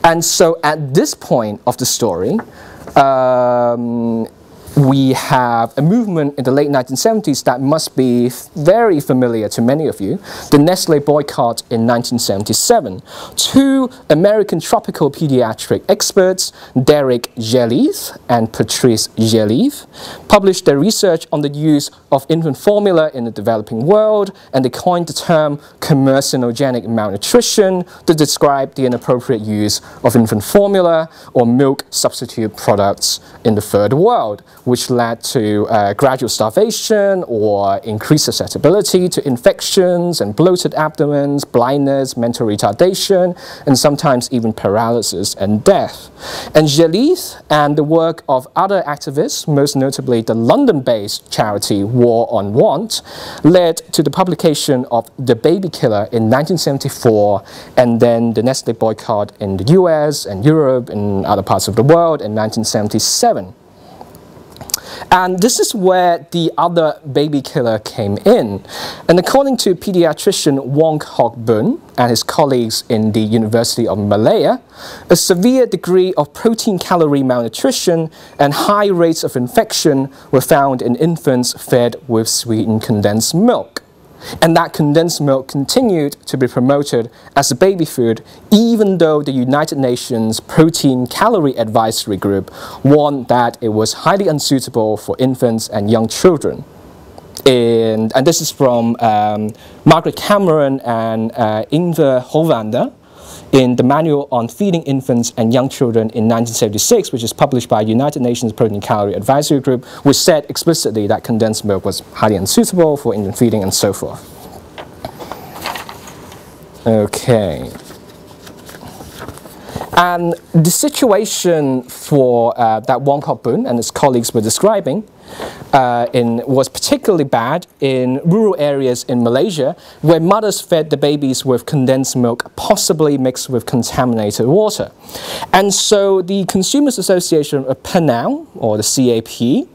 And so at this point of the story, we have a movement in the late 1970s that must be very familiar to many of you, the Nestle boycott in 1977. Two American tropical pediatric experts, Derek Geliev and Patrice Geliev, published their research on the use of infant formula in the developing world, and they coined the term carcinogenic malnutrition to describe the inappropriate use of infant formula or milk substitute products in the third world, which led to gradual starvation or increased susceptibility to infections and bloated abdomens, blindness, mental retardation, and sometimes even paralysis and death. And Geliev and the work of other activists, most notably the London-based charity War on Want, led to the publication of The Baby Killer in 1974, and then the Nestle boycott in the US and Europe and other parts of the world in 1977. And this is where the other baby killer came in. And according to pediatrician Wong Hock Boon and his colleagues in the University of Malaya, a severe degree of protein-calorie malnutrition and high rates of infection were found in infants fed with sweetened condensed milk. And that condensed milk continued to be promoted as a baby food, even though the United Nations Protein Calorie Advisory Group warned that it was highly unsuitable for infants and young children. And this is from Margaret Cameron and Ingve Hovanda in the Manual on Feeding Infants and Young Children in 1976, which is published by United Nations Protein Calorie Advisory Group, which said explicitly that condensed milk was highly unsuitable for infant feeding and so forth. Okay. And the situation for that Wong Hock Boon and his colleagues were describing was particularly bad in rural areas in Malaysia, where mothers fed the babies with condensed milk, possibly mixed with contaminated water. And so the Consumers Association of Penang, or the CAP,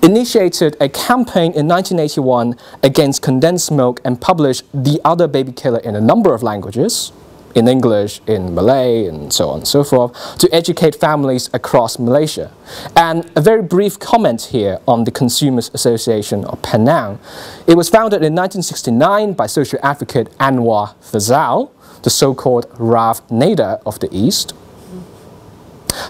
initiated a campaign in 1981 against condensed milk and published The Other Baby Killer in a number of languages, in English, in Malay, and so on and so forth, to educate families across Malaysia. And a very brief comment here on the Consumers Association of Penang. It was founded in 1969 by social advocate Anwar Fazal, the so-called Rav Nader of the East.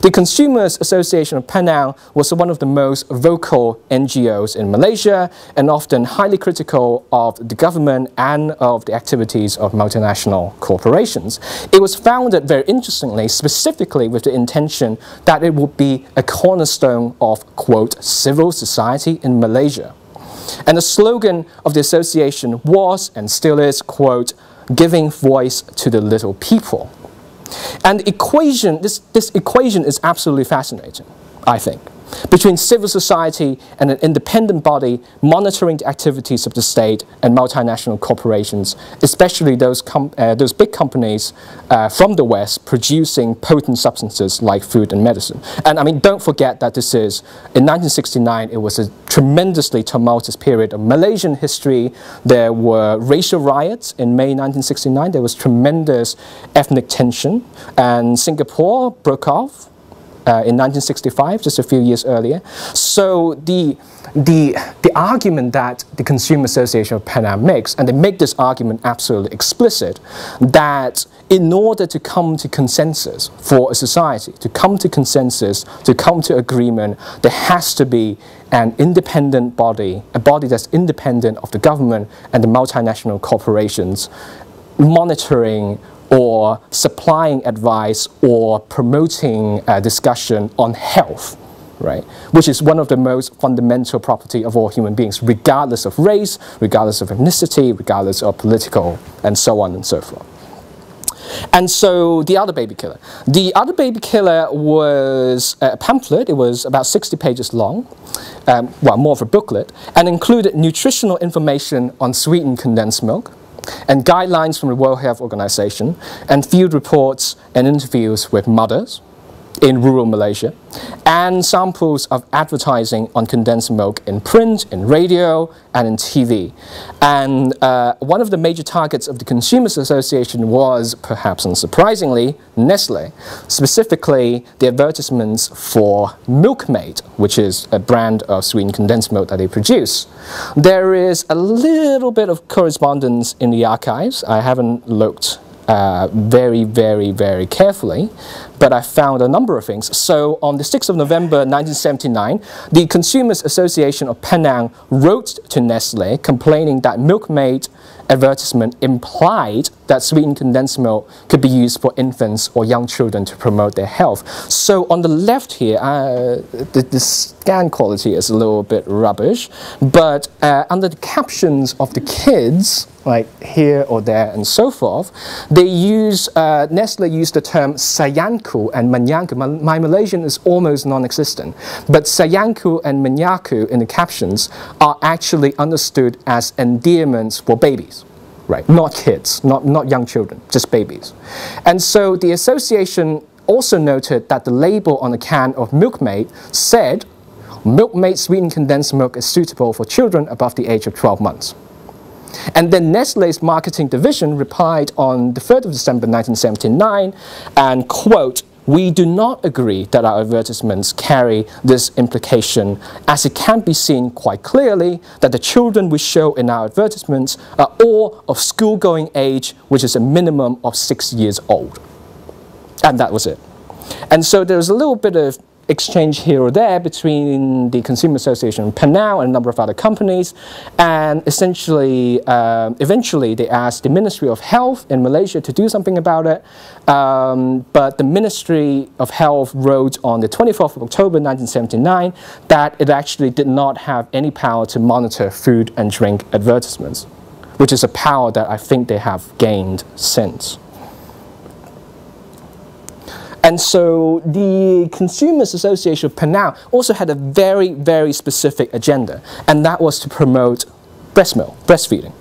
The Consumers Association of Penang was one of the most vocal NGOs in Malaysia and often highly critical of the government and of the activities of multinational corporations. It was founded, very interestingly, specifically with the intention that it would be a cornerstone of, quote, civil society in Malaysia. And the slogan of the association was, and still is, quote, giving voice to the little people. And the equation, this equation is absolutely fascinating, I think, between civil society and an independent body monitoring the activities of the state and multinational corporations, especially those big companies from the West producing potent substances like food and medicine. And I mean, don't forget that this is, in 1969, it was a tremendously tumultuous period of Malaysian history. There were racial riots in May 1969. There was tremendous ethnic tension, and Singapore broke off in 1965, just a few years earlier. So the argument that the Consumer Association of Penang makes, and they make this argument absolutely explicit, that in order to come to consensus for a society, to come to consensus, to come to agreement, there has to be an independent body, a body that's independent of the government and the multinational corporations, monitoring or supplying advice or promoting discussion on health, right? Which is one of the most fundamental property of all human beings, regardless of race, regardless of ethnicity, regardless of political, and so on and so forth. And so The Other Baby Killer. The Other Baby Killer was a pamphlet. It was about 60 pages long, well, more of a booklet, and included nutritional information on sweetened condensed milk, and guidelines from the World Health Organization, and field reports and interviews with mothers, in rural Malaysia, and samples of advertising on condensed milk in print, in radio, and in TV. And one of the major targets of the Consumers Association was, perhaps unsurprisingly, Nestle, specifically the advertisements for Milkmaid, which is a brand of sweetened condensed milk that they produce. There is a little bit of correspondence in the archives. I haven't looked very carefully, but I found a number of things. So on the 6th of November 1979, the Consumers Association of Penang wrote to Nestle complaining that Milkmaid advertisement implied that sweetened condensed milk could be used for infants or young children to promote their health. So on the left here, the scan quality is a little bit rubbish, but under the captions of the kids, like here or there and so forth, they use, Nestle used the term sayangku and menyaku. My Malaysian is almost non-existent, but sayangku and menyaku in the captions are actually understood as endearments for babies. Right, not kids, not young children, just babies. And so the association also noted that the label on the can of Milkmaid said, Milkmaid sweetened condensed milk is suitable for children above the age of 12 months. And then Nestle's marketing division replied on the 3rd of December 1979 and, quote, "We do not agree that our advertisements carry this implication, as it can be seen quite clearly that the children we show in our advertisements are all of school-going age, which is a minimum of 6 years old." And that was it. And so there's a little bit of exchange here or there between the Consumer Association of Penang and a number of other companies, and essentially, eventually they asked the Ministry of Health in Malaysia to do something about it, but the Ministry of Health wrote on the 24th of October 1979 that it actually did not have any power to monitor food and drink advertisements, which is a power that I think they have gained since. And so the Consumers Association of Penang also had a very specific agenda, and that was to promote breast milk, breastfeeding.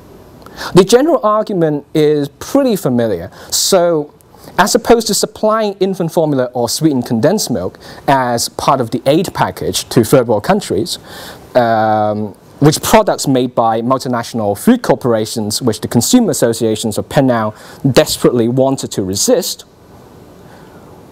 The general argument is pretty familiar. So as opposed to supplying infant formula or sweetened condensed milk as part of the aid package to third world countries, which products made by multinational food corporations, which the Consumer Associations of Penang desperately wanted to resist,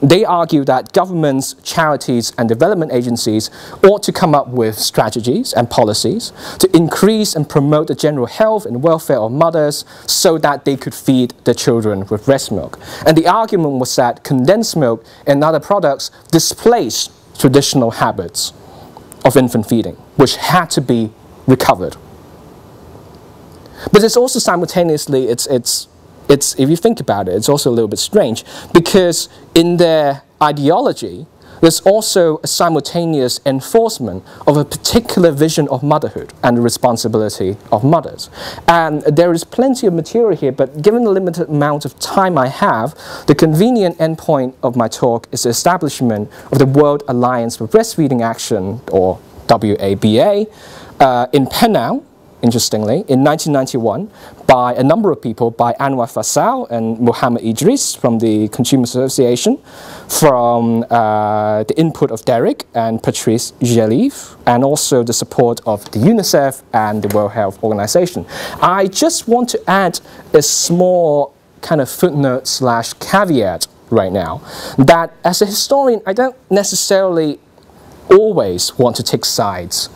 they argue that governments, charities, and development agencies ought to come up with strategies and policies to increase and promote the general health and welfare of mothers so that they could feed their children with breast milk. And the argument was that condensed milk and other products displaced traditional habits of infant feeding, which had to be recovered. But it's also simultaneously, if you think about it, it's also a little bit strange, because in their ideology, there's also a simultaneous enforcement of a particular vision of motherhood and the responsibility of mothers. And there is plenty of material here, but given the limited amount of time I have, the convenient endpoint of my talk is the establishment of the World Alliance for Breastfeeding Action, or WABA, in Penang, interestingly, in 1991, by a number of people, by Anwar Faisal and Muhammad Idris from the Consumer Association, from the input of Derek and Patrice Gelif, and also the support of the UNICEF and the World Health Organization. I just want to add a small kind of footnote / caveat right now, that as a historian, I don't necessarily always want to take sides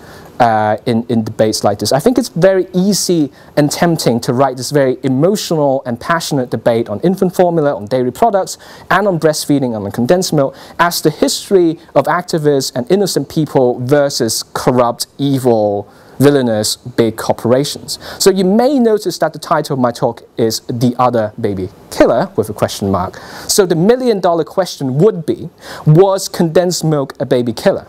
in debates like this. I think it's very easy and tempting to write this very emotional and passionate debate on infant formula, on dairy products, and on breastfeeding and on condensed milk as the history of activists and innocent people versus corrupt, evil, villainous big corporations. So you may notice that the title of my talk is "The Other Baby Killer" with a question mark. So the million-dollar question would be, was condensed milk a baby killer?